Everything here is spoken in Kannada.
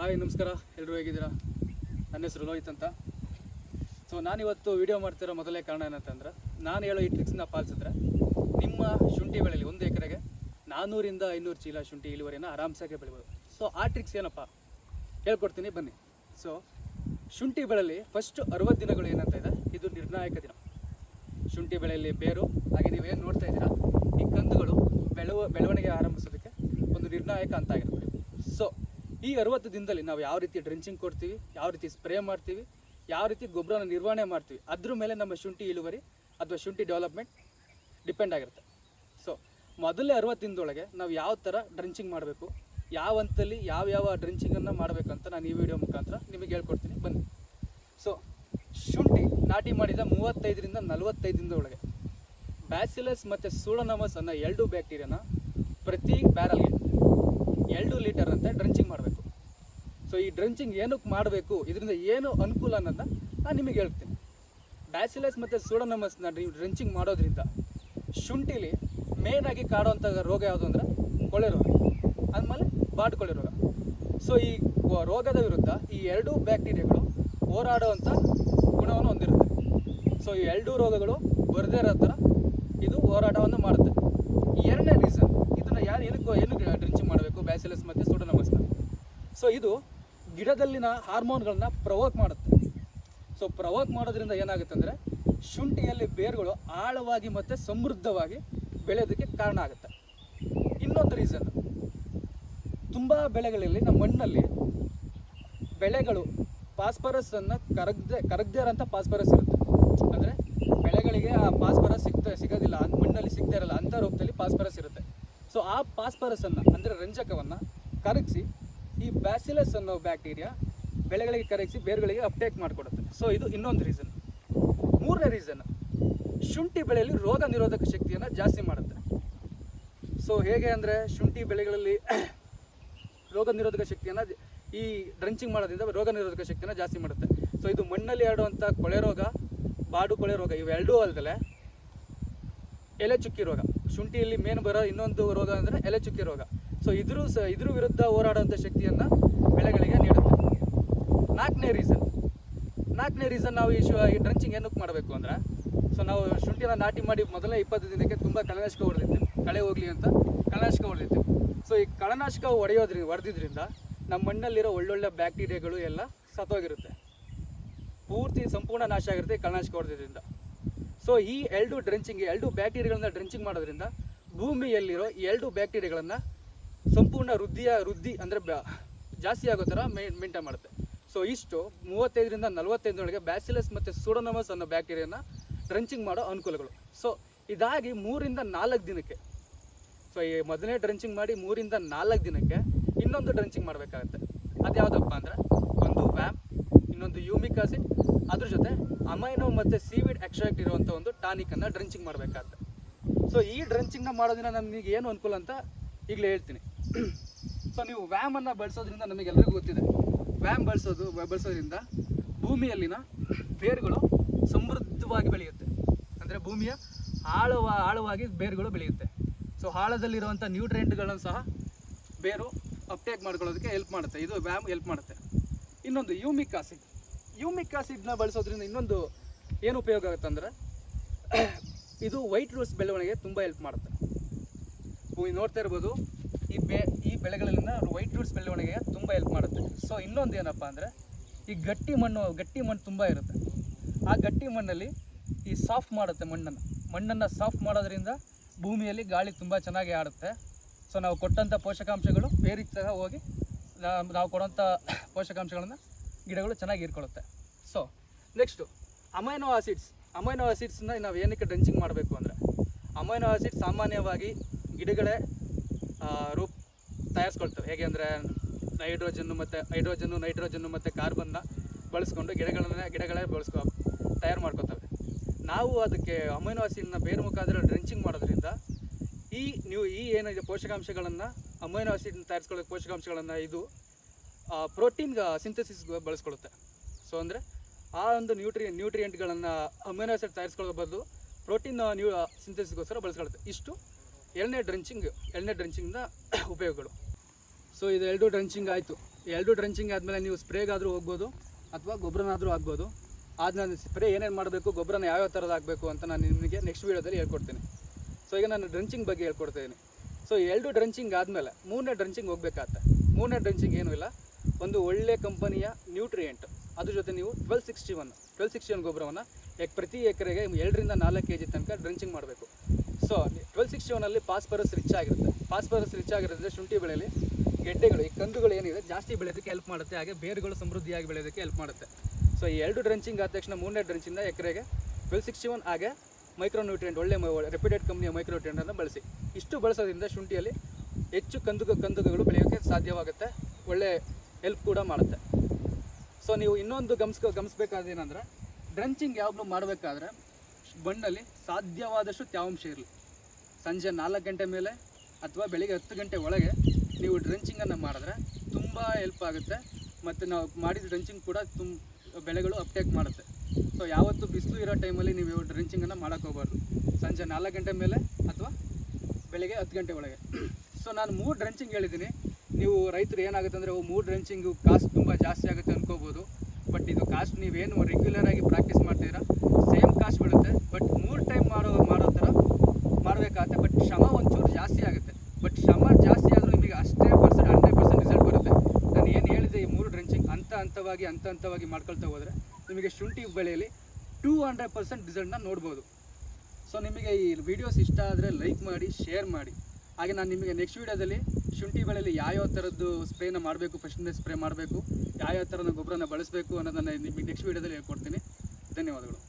ಹಾಯ್ ನಮಸ್ಕಾರ, ಎಲ್ಲರೂ ಹೇಗಿದ್ದೀರಾ? ನನ್ನ ಹೆಸರು ಲೋಹಿತ್ ಅಂತ. ಸೊ ನಾನಿವತ್ತು ವಿಡಿಯೋ ಮಾಡ್ತಿರೋ ಮೊದಲೇ ಕಾರಣ ಏನಂತಂದ್ರೆ, ನಾನು ಹೇಳೋ ಈ ಟ್ರಿಕ್ಸ್ನ ಪಾಲಿಸಿದ್ರೆ ನಿಮ್ಮ ಶುಂಠಿ ಬೆಳೆಯಲ್ಲಿ 1 ಎಕರೆಗೆ 400 ರಿಂದ 500 ಚೀಲ ಶುಂಠಿ ಇಳುವರಿಯನ್ನು ಆರಾಮ್ಸಾಗೆ ಬೆಳಿಬೋದು. ಸೊ ಆ ಟ್ರಿಕ್ಸ್ ಏನಪ್ಪ ಹೇಳ್ಕೊಡ್ತೀನಿ, ಬನ್ನಿ. ಸೊ ಶುಂಠಿ ಬೆಳೆಯಲ್ಲಿ ಫಸ್ಟ್ 60 ದಿನಗಳು ಏನಂತ ಇದೆ, ಇದು ನಿರ್ಣಾಯಕ ದಿನ. ಶುಂಠಿ ಬೆಳೆಯಲ್ಲಿ ಬೇರು ಹಾಗೆ ನೀವೇನು ನೋಡ್ತಾ ಇದ್ದೀರಾ, ಈ ಕಂದುಗಳು ಬೆಳವಣಿಗೆ ಆರಂಭಿಸೋದಕ್ಕೆ ಒಂದು ನಿರ್ಣಾಯಕ ಅಂತ ಆಗಿರುತ್ತೆ. ಸೊ ಈ 60 ದಿನದಲ್ಲಿ ನಾವು ಯಾವ ರೀತಿ ಡ್ರೆಂಚಿಂಗ್ ಕೊಡ್ತೀವಿ, ಯಾವ ರೀತಿ ಸ್ಪ್ರೇ ಮಾಡ್ತೀವಿ, ಯಾವ ರೀತಿ ಗೊಬ್ಬರನ ನಿರ್ವಹಣೆ ಮಾಡ್ತೀವಿ, ಅದ್ರ ಮೇಲೆ ನಮ್ಮ ಶುಂಠಿ ಇಳುವರಿ ಅಥವಾ ಶುಂಠಿ ಡೆವಲಪ್ಮೆಂಟ್ ಡಿಪೆಂಡ್ ಆಗಿರುತ್ತೆ. ಸೊ ಮೊದಲೇ 60 ದಿನದೊಳಗೆ ನಾವು ಯಾವ ಥರ ಡ್ರೆಂಚಿಂಗ್ ಮಾಡಬೇಕು, ಯಾವ ಹಂತದಲ್ಲಿ ಯಾವ ಡ್ರೆಂಚಿಂಗನ್ನು ಮಾಡಬೇಕಂತ ನಾನು ಈ ವಿಡಿಯೋ ಮುಖಾಂತರ ನಿಮಗೆ ಹೇಳ್ಕೊಡ್ತೀನಿ, ಬನ್ನಿ. ಸೊ ಶುಂಠಿ ನಾಟಿ ಮಾಡಿದ 35 ರಿಂದ 45 ದಿನದೊಳಗೆ ಬ್ಯಾಸಿಲಸ್ ಮತ್ತು ಸೂಡೋಮೋನಾಸ್ ಅನ್ನೋ 2 ಬ್ಯಾಕ್ಟೀರಿಯಾನ ಪ್ರತಿ ಬ್ಯಾರಲ್ಗೆ 2 ಲೀಟರ್ ಅಂತ ಡ್ರೆಂಚಿಂಗ್ ಮಾಡಬೇಕು. ಸೊ ಈ ಡ್ರೆಂಚಿಂಗ್ ಏನಕ್ಕೆ ಮಾಡಬೇಕು, ಇದರಿಂದ ಏನು ಅನುಕೂಲ ಅನ್ನೋದನ್ನ ನಾನು ನಿಮಗೆ ಹೇಳ್ತೀನಿ. ಬ್ಯಾಸಿಲಸ್ ಮತ್ತು ಸೂಡೋಮೋನಾಸ್ನ ನೀವು ಡ್ರೆಂಚಿಂಗ್ ಮಾಡೋದ್ರಿಂದ ಶುಂಠಿಲಿ ಮೇನಾಗಿ ಕಾಡುವಂಥ ರೋಗ ಯಾವುದು ಅಂದರೆ ಕೊಳೆ ರೋಗ, ಆದಮೇಲೆ ಬಾಡ್ ಕೊಳೆ ರೋಗ. ಸೊ ಈ ರೋಗದ ವಿರುದ್ಧ ಈ 2 ಬ್ಯಾಕ್ಟೀರಿಯಾಗಳು ಹೋರಾಡುವಂಥ ಗುಣವನ್ನು ಹೊಂದಿರುತ್ತೆ. ಸೊ ಈ 2 ರೋಗಗಳು ಬರದೇ ಇರೋ ಥರ ಇದು ಹೋರಾಟವನ್ನು ಮಾಡುತ್ತೆ. ಎರಡನೇ ರೀಸನ್, ಇದನ್ನು ಏನಕ್ಕೆ ಡ್ರೆಂಚಿಂಗ್ ಮಾಡಬೇಕು ಬ್ಯಾಸಿಲಸ್ ಮತ್ತು ಸೂಡೋಮೋನಾಸ್ನ. ಸೊ ಇದು ಗಿಡದಲ್ಲಿನ ಹಾರ್ಮೋನ್ಗಳನ್ನ ಪ್ರವೋಕ್ ಮಾಡುತ್ತೆ. ಸೊ ಪ್ರವೋಕ್ ಮಾಡೋದ್ರಿಂದ ಏನಾಗುತ್ತೆ ಅಂದರೆ ಶುಂಠಿಯಲ್ಲಿ ಬೇರುಗಳು ಆಳವಾಗಿ ಮತ್ತು ಸಮೃದ್ಧವಾಗಿ ಬೆಳೆಯೋದಕ್ಕೆ ಕಾರಣ ಆಗುತ್ತೆ. ಇನ್ನೊಂದು ರೀಸನ್, ತುಂಬ ಬೆಳೆಗಳಲ್ಲಿ ನಮ್ಮ ಮಣ್ಣಲ್ಲಿ ಬೆಳೆಗಳು ಫಾಸ್ಫರಸನ್ನು ಕರಗದೇ ಇರೋಂಥ ಫಾಸ್ಫರಸ್ ಇರುತ್ತೆ. ಅಂದರೆ ಬೆಳೆಗಳಿಗೆ ಆ ಫಾಸ್ಫರಸ್ ಸಿಗೋದಿಲ್ಲ, ಮಣ್ಣಲ್ಲಿ ಸಿಗದೇ ಇರಲ್ಲ, ಅಂಥ ರೂಪದಲ್ಲಿ ಫಾಸ್ಫರಸ್ ಇರುತ್ತೆ. ಸೊ ಆ ಫಾಸ್ಫರಸನ್ನು ಅಂದರೆ ರಂಜಕವನ್ನು ಕರಗಿಸಿ ಈ ಬ್ಯಾಸಿಲಸ್ ಅನ್ನೋ ಬ್ಯಾಕ್ಟೀರಿಯಾ ಬೆಳೆಗಳಿಗೆ ಕರಗಿಸಿ ಬೇರುಗಳಿಗೆ ಅಪ್ಟೇಕ್ ಮಾಡಿಕೊಡುತ್ತೆ. ಸೊ ಇದು ಇನ್ನೊಂದು ರೀಸನ್. ಮೂರನೇ ರೀಸನ್, ಶುಂಠಿ ಬೆಳೆಯಲ್ಲಿ ರೋಗ ನಿರೋಧಕ ಶಕ್ತಿಯನ್ನು ಜಾಸ್ತಿ ಮಾಡುತ್ತೆ. ಸೊ ಹೇಗೆ ಅಂದರೆ ಶುಂಠಿ ಬೆಳೆಗಳಲ್ಲಿ ರೋಗ ನಿರೋಧಕ ಶಕ್ತಿಯನ್ನು ಈ ಡ್ರೆಂಚಿಂಗ್ ಮಾಡೋದ್ರಿಂದ ರೋಗ ನಿರೋಧಕ ಶಕ್ತಿಯನ್ನು ಜಾಸ್ತಿ ಮಾಡುತ್ತೆ. ಸೊ ಇದು ಮಣ್ಣಲ್ಲಿ ಹರಡುವಂಥ ಕೊಳೆ ರೋಗ, ಬಾಡು ಕೊಳೆ ರೋಗ ಇವೆರಡೂ ಅಲ್ಲದೆ ಎಲೆ ಚುಕ್ಕಿ ರೋಗ, ಶುಂಠಿಯಲ್ಲಿ ಮೇನ್ ಬರೋ ಇನ್ನೊಂದು ರೋಗ ಅಂದರೆ ಎಲೆ ಚುಕ್ಕಿ ರೋಗ. ಸೊ ಇದ್ರ ವಿರುದ್ಧ ಹೋರಾಡುವಂಥ ಶಕ್ತಿಯನ್ನು ಬೆಳೆಗಳಿಗೆ ನೀಡುತ್ತೆ. ನಾಲ್ಕನೇ ರೀಸನ್ ನಾವು ಈ ಡ್ರೆಂಚಿಂಗ್ ಏನಕ್ಕೆ ಮಾಡಬೇಕು ಅಂದರೆ, ಸೊ ನಾವು ಶುಂಠಿನ ನಾಟಿ ಮಾಡಿ ಮೊದಲೇ 20 ದಿನಕ್ಕೆ ತುಂಬ ಕಳೆನಾಶಕ ಹೊಡೆದಿರ್ತೀವಿ, ಕಳೆ ಹೋಗಲಿ ಅಂತ ಕಳೆನಾಶಕ ಹೊಡೆದಿರ್ತೀವಿ. ಸೊ ಈ ಕಳೆನಾಶಕ ಹೊಡೆದಿದ್ರಿಂದ ನಮ್ಮ ಮಣ್ಣಲ್ಲಿರೋ ಒಳ್ಳೊಳ್ಳೆ ಬ್ಯಾಕ್ಟೀರಿಯಾಗಳು ಎಲ್ಲ ಸತ್ತೋಗಿರುತ್ತೆ, ಪೂರ್ತಿ ಸಂಪೂರ್ಣ ನಾಶ ಆಗಿರುತ್ತೆ ಈ ಕಳೆನಾಶಕ ಹೊಡೆದಿದ್ರಿಂದ. ಸೊ ಈ 2 ಬ್ಯಾಕ್ಟೀರಿಯಾಗಳನ್ನ ಡ್ರೆಂಚಿಂಗ್ ಮಾಡೋದ್ರಿಂದ ಭೂಮಿಯಲ್ಲಿರೋ 2 ಬ್ಯಾಕ್ಟೀರಿಯಾಗಳನ್ನು ಸಂಪೂರ್ಣ ವೃದ್ಧಿ ಅಂದರೆ ಜಾಸ್ತಿ ಆಗೋ ಥರ ಮೇಂಟೈನ್ ಮಾಡುತ್ತೆ. ಸೊ ಇಷ್ಟು 35 ರಿಂದ 45 ದಿನದೊಳಗೆ ಬ್ಯಾಸಿಲಸ್ ಮತ್ತು ಸೂಡೋಮೋನಾಸ್ ಅನ್ನೋ ಬ್ಯಾಕ್ಟೀರಿಯಾನ ಡ್ರೆಂಚಿಂಗ್ ಮಾಡೋ ಅನುಕೂಲಗಳು. ಸೊ ಇದಾಗಿ 3 ರಿಂದ 4 ದಿನಕ್ಕೆ, ಸೊ ಈ ಮೊದಲನೇ ಡ್ರೆಂಚಿಂಗ್ ಮಾಡಿ 3 ರಿಂದ 4 ದಿನಕ್ಕೆ ಇನ್ನೊಂದು ಡ್ರೆಂಚಿಂಗ್ ಮಾಡಬೇಕಾಗತ್ತೆ. ಅದು ಯಾವುದಪ್ಪ ಅಂದರೆ, ಒಂದು ವ್ಯಾಮ್, ಇನ್ನೊಂದು ಯೂಮಿಕ್ ಆಸಿಡ್, ಅದ್ರ ಜೊತೆ ಅಮೈನೋ ಮತ್ತು ಸೀವಿಡ್ ಎಕ್ಸ್ಟ್ರಾಕ್ಟ್ ಇರುವಂಥ ಒಂದು ಟಾನಿಕನ್ನು ಡ್ರೆಂಚಿಂಗ್ ಮಾಡಬೇಕಾಗತ್ತೆ. ಸೊ ಈ ಡ್ರೆಂಚಿಂಗ್ನ ಮಾಡೋದ್ರಿಂದ ನಮಗೆ ಏನು ಅನುಕೂಲ ಅಂತ ಈಗಲೇ ಹೇಳ್ತೀನಿ. ಸೊ ನೀವು ವ್ಯಾಮನ್ನು ಬಳಸೋದ್ರಿಂದ ನಮಗೆಲ್ಲರಿಗೂ ಗೊತ್ತಿದೆ, ವ್ಯಾಮ್ ಬಳಸೋದ್ರಿಂದ ಭೂಮಿಯಲ್ಲಿನ ಬೇರುಗಳು ಸಮೃದ್ಧವಾಗಿ ಬೆಳೆಯುತ್ತೆ. ಅಂದರೆ ಭೂಮಿಯ ಆಳವಾಗಿ ಬೇರುಗಳು ಬೆಳೆಯುತ್ತೆ. ಸೊ ಆಳದಲ್ಲಿರುವಂಥ ನ್ಯೂಟ್ರಿಯೆಂಟ್ಗಳನ್ನು ಸಹ ಬೇರು ಅಪ್ಟೇಕ್ ಮಾಡ್ಕೊಳ್ಳೋದಕ್ಕೆ ಹೆಲ್ಪ್ ಮಾಡುತ್ತೆ, ಇದು ವ್ಯಾಮ್ ಹೆಲ್ಪ್ ಮಾಡುತ್ತೆ. ಇನ್ನೊಂದು ಯೂಮಿಕ್ ಆಸಿಡ್ನ ಬಳಸೋದ್ರಿಂದ ಇನ್ನೊಂದು ಏನು ಉಪಯೋಗ ಆಗುತ್ತೆ ಅಂದರೆ, ಇದು ವೈಟ್ ರೂಟ್ಸ್ ಬೆಳವಣಿಗೆ ತುಂಬ ಹೆಲ್ಪ್ ಮಾಡುತ್ತೆ. ನೋಡ್ತಾ ಇರ್ಬೋದು, ಈ ಬೆಳೆಗಳಲ್ಲಿನ ವೈಟ್ ರೂಟ್ಸ್ ಬೆಳವಣಿಗೆಗೆ ತುಂಬ ಹೆಲ್ಪ್ ಮಾಡುತ್ತೆ. ಸೊ ಇನ್ನೊಂದು ಏನಪ್ಪ ಅಂದರೆ, ಈ ಗಟ್ಟಿ ಮಣ್ಣು ತುಂಬ ಇರುತ್ತೆ. ಆ ಗಟ್ಟಿ ಮಣ್ಣಲ್ಲಿ ಈ ಸಾಫ್ಟ್ ಮಾಡುತ್ತೆ ಮಣ್ಣನ್ನು ಸಾಫ್ಟ್ ಮಾಡೋದ್ರಿಂದ ಭೂಮಿಯಲ್ಲಿ ಗಾಳಿ ತುಂಬ ಚೆನ್ನಾಗಿ ಆಡುತ್ತೆ. ಸೊ ನಾವು ಕೊಟ್ಟಂಥ ಪೋಷಕಾಂಶಗಳು ಬೇರಿಗೆ ಸಹ ಹೋಗಿ ನಾವು ಕೊಡೋಂಥ ಪೋಷಕಾಂಶಗಳನ್ನು ಗಿಡಗಳು ಚೆನ್ನಾಗಿ ಹೀರ್ಕೊಳ್ಳುತ್ತೆ. ಸೊ ನೆಕ್ಸ್ಟು ಅಮೈನೋ ಆಸಿಡ್ಸ್ನ ನಾವು ಏನಕ್ಕೆ ಡ್ರೆಂಚಿಂಗ್ ಮಾಡಬೇಕು ಅಂದರೆ, ಅಮೈನೋ ಆಸಿಡ್ ಸಾಮಾನ್ಯವಾಗಿ ಗಿಡಗಳೇ ತಯಾರಿಸ್ಕೊಳ್ತವೆ. ಹೇಗೆ ಅಂದರೆ ಹೈಡ್ರೋಜನ್ನು ನೈಟ್ರೋಜನ್ನು ಮತ್ತು ಕಾರ್ಬನ್ನ ಬಳಸ್ಕೊಂಡು ಗಿಡಗಳೇ ತಯಾರು ಮಾಡ್ಕೊತವೆ. ನಾವು ಅದಕ್ಕೆ ಅಮೈನೋ ಆಸಿಡ್ನ ಬೇರೆ ಮುಖಾಂತರ ಡ್ರೆಂಚಿಂಗ್ ಮಾಡೋದ್ರಿಂದ ಈ ಏನಿದೆ ಪೋಷಕಾಂಶಗಳನ್ನು, ಅಮೈನೋ ಆಸಿಡ್ನ ತಯಾರಿಸ್ಕೊಳ್ಳೋ ಪೋಷಕಾಂಶಗಳನ್ನು ಇದು ಪ್ರೋಟೀನ್ ಸಿಂಥಸಿಸ್ಗೆ ಬಳಸ್ಕೊಳ್ಳುತ್ತೆ. ಸೊ ಅಂದರೆ ಆ ಒಂದು ನ್ಯೂಟ್ರಿಯೆಂಟ್ಗಳನ್ನು ಅಮೈನೋ ಆಸಿಡ್ ತಯಾರಿಸ್ಕೊಳ್ಳೋ ಬದಲು ಪ್ರೋಟೀನ್ ಸಿಂಥಸಿಸ್ಗೋಸ್ಕರ ಬಳಸ್ಕೊಳ್ಳುತ್ತೆ. ಇಷ್ಟು ಎರಡನೇ ಡ್ರೆಂಚಿಂಗ್ನ ಉಪಯೋಗಗಳು. ಸೊ ಇದು 2 ಡ್ರಂಚಿಂಗ್ ಆಯಿತು. 2 ಡ್ರಂಚಿಂಗ್ ಆದಮೇಲೆ ನೀವು ಸ್ಪ್ರೇಗಾದರೂ ಹೋಗ್ಬೋದು ಅಥವಾ ಗೊಬ್ಬರನಾದರೂ ಆಗ್ಬೋದು. ನಾನು ಸ್ಪ್ರೇ ಏನೇನು ಮಾಡಬೇಕು, ಗೊಬ್ಬರನ ಯಾವ್ಯಾವ ಥರದ್ದು ಆಗಬೇಕು ಅಂತ ನಾನು ನಿಮಗೆ ನೆಕ್ಸ್ಟ್ ವೀಡಿಯೋದಲ್ಲಿ ಹೇಳ್ಕೊಡ್ತೀನಿ. ಸೊ ಈಗ ನಾನು ಡ್ರಂಚಿಂಗ್ ಬಗ್ಗೆ ಹೇಳ್ಕೊಡ್ತಾಯಿದ್ದೀನಿ. ಸೊ 2 ಡ್ರಂಚಿಂಗ್ ಆದಮೇಲೆ 3ನೇ ಡ್ರಂಚಿಂಗ್ ಹೋಗ್ಬೇಕಾಗತ್ತೆ. 3ನೇ ಡ್ರಂಚಿಂಗ್ ಏನೂ ಇಲ್ಲ, ಒಂದು ಒಳ್ಳೆ ಕಂಪನಿಯ ನ್ಯೂಟ್ರಿಯೆಂಟ್ ಅದ್ರ ಜೊತೆ ನೀವು 1261 ಗೊಬ್ಬರವನ್ನು ಪ್ರತಿ ಎಕರೆಗೆ 2 ರಿಂದ 4 kg ತನಕ ಡ್ರಂಚಿಂಗ್ ಮಾಡಬೇಕು. ಸೊ 1261 ಫಾಸ್ಫರಸ್ ರಿಚ್ ಆಗಿರುತ್ತೆ. ಫಾಸ್ಫರಸ್ ರಿಚ್ ಆಗಿರೋದ್ರಿಂದ ಶುಂಠಿ ಬೆಳೆಯಲ್ಲಿ ಗೆಡ್ಡೆಗಳು, ಈ ಕಂದುಗಳು ಏನಿದೆ ಜಾಸ್ತಿ ಬೆಳೆಯೋದಕ್ಕೆ ಹೆಲ್ಪ್ ಮಾಡುತ್ತೆ, ಹಾಗೆ ಬೇರುಗಳು ಸಮೃದ್ಧಿಯಾಗಿ ಬೆಳೆಯೋದಕ್ಕೆ ಹೆಲ್ಪ್ ಮಾಡುತ್ತೆ. ಸೊ ಈ 2 ಡ್ರಂಚಿಂಗ್ ಆದ ತಕ್ಷಣ 3ನೇ ಡ್ರಂಚಿಂದ ಎಕರೆಗೆ 1261 ಹಾಗೆ ಮೈಕ್ರೋ ನ್ಯೂಟ್ರಿಯೆಂಟ್, ಒಳ್ಳೆ ರೆಪ್ಯೂಟೆಡ್ ಕಂಪ್ನಿಯ ಮೈಕ್ರೋ ನ್ಯೂಟ್ರಿಯೆಂಟನ್ನು ಬಳಸಿ. ಇಷ್ಟು ಬಳಸೋದ್ರಿಂದ ಶುಂಠಿಯಲ್ಲಿ ಹೆಚ್ಚು ಕಂದುಗಳು ಬೆಳೆಯೋಕ್ಕೆ ಸಾಧ್ಯವಾಗುತ್ತೆ, ಒಳ್ಳೆ ಹೆಲ್ಪ್ ಕೂಡ ಮಾಡುತ್ತೆ. ಸೊ ನೀವು ಇನ್ನೊಂದು ಗಮನಿಸಬೇಕಾದೇನೆಂದರೆ, ಡ್ರಂಚಿಂಗ್ ಯಾವಾಗಲೂ ಮಾಡಬೇಕಾದ್ರೆ ಮಣ್ಣಲ್ಲಿ ಸಾಧ್ಯವಾದಷ್ಟು ತೇವಾಂಶ ಇರಲಿ. ಸಂಜೆ 4 ಗಂಟೆ ಮೇಲೆ ಅಥವಾ ಬೆಳಿಗ್ಗೆ 10 ಗಂಟೆ ಒಳಗೆ ನೀವು ಡ್ರಂಚಿಂಗನ್ನು ಮಾಡಿದ್ರೆ ತುಂಬ ಹೆಲ್ಪ್ ಆಗುತ್ತೆ, ಮತ್ತು ನಾವು ಮಾಡಿದ ಡ್ರಂಚಿಂಗ್ ಕೂಡ ಬೆಳೆಗಳು ಅಪ್ಟೇಕ್ ಮಾಡುತ್ತೆ. ಸೊ ಯಾವತ್ತೂ ಬಿಸಿಲು ಇರೋ ಟೈಮಲ್ಲಿ ನೀವು ಡ್ರಂಚಿಂಗನ್ನು ಮಾಡೋಕ್ಕೆ ಹೋಗಬಾರ್ದು, ಸಂಜೆ 4 ಗಂಟೆ ಮೇಲೆ ಅಥವಾ ಬೆಳಗ್ಗೆ 10 ಗಂಟೆ ಒಳಗೆ. ಸೊ ನಾನು 3 ಡ್ರಂಚಿಂಗ್ ಹೇಳಿದ್ದೀನಿ. ನೀವು ರೈತರು ಏನಾಗುತ್ತೆ ಅಂದರೆ 3 ಡ್ರಂಚಿಂಗು ಕಾಸ್ಟ್ ತುಂಬ ಜಾಸ್ತಿ ಆಗುತ್ತೆ ಅನ್ಕೋಬೋದು. ಬಟ್ ಇದು ಕಾಸ್ಟ್ ನೀವೇನು ರೆಗ್ಯುಲರಾಗಿ ಪ್ರಾಕ್ಟೀಸ್ ಮಾಡ್ತೀರಾ ಸೇಮ್ ಕಾಸ್ಟ್ ಬೀಳುತ್ತೆ. ಬಟ್ 3 ಟೈಮ್ ಮಾಡೋ ಥರ ಮಾಡಬೇಕಾಗತ್ತೆ. ಬಟ್ ಶ್ರಮ ಒಂಚೂರು ಜಾಸ್ತಿ ಆಗುತ್ತೆ. ಬಟ್ ಶ್ರಮ ಜಾಸ್ತಿ ಆದರೂ ನಿಮಗೆ ಅಷ್ಟೇ 100% ರಿಸಲ್ಟ್ ಬರುತ್ತೆ. ನಾನು ಏನು ಹೇಳಿದೆ, ಈ 3 ಡ್ರಂಚಿಂಗ್ ಹಂತವಾಗಿ ಮಾಡ್ಕೊಳ್ತಾ ಹೋದರೆ ನಿಮಗೆ ಶುಂಠಿ ಬೆಳೆಯಲ್ಲಿ 200% ರಿಸಲ್ಟ್ನ ನೋಡ್ಬೋದು. ಸೊ ನಿಮಗೆ ಈ ವಿಡಿಯೋಸ್ ಇಷ್ಟ ಆದರೆ ಲೈಕ್ ಮಾಡಿ, ಶೇರ್ ಮಾಡಿ. ಹಾಗೆ ನಾನು ನಿಮಗೆ ನೆಕ್ಸ್ಟ್ ವೀಡಿಯೋದಲ್ಲಿ ಶುಂಠಿ ಬೆಳೆಯಲ್ಲಿ ಯಾವ್ಯಾವ ಥರದ್ದು ಸ್ಪ್ರೇನ ಮಾಡಬೇಕು, ಫಸ್ಟ್ನೇ ಸ್ಪ್ರೇ ಮಾಡಬೇಕು, ಯಾವ್ಯಾವ ಥರದ ಗೊಬ್ಬರನ ಬಳಸಬೇಕು ಅನ್ನೋದನ್ನು ನಿಮಗೆ ನೆಕ್ಸ್ಟ್ ವೀಡಿಯೋದಲ್ಲಿ ಹೇಳ್ಕೊಡ್ತೀನಿ. ಧನ್ಯವಾದಗಳು.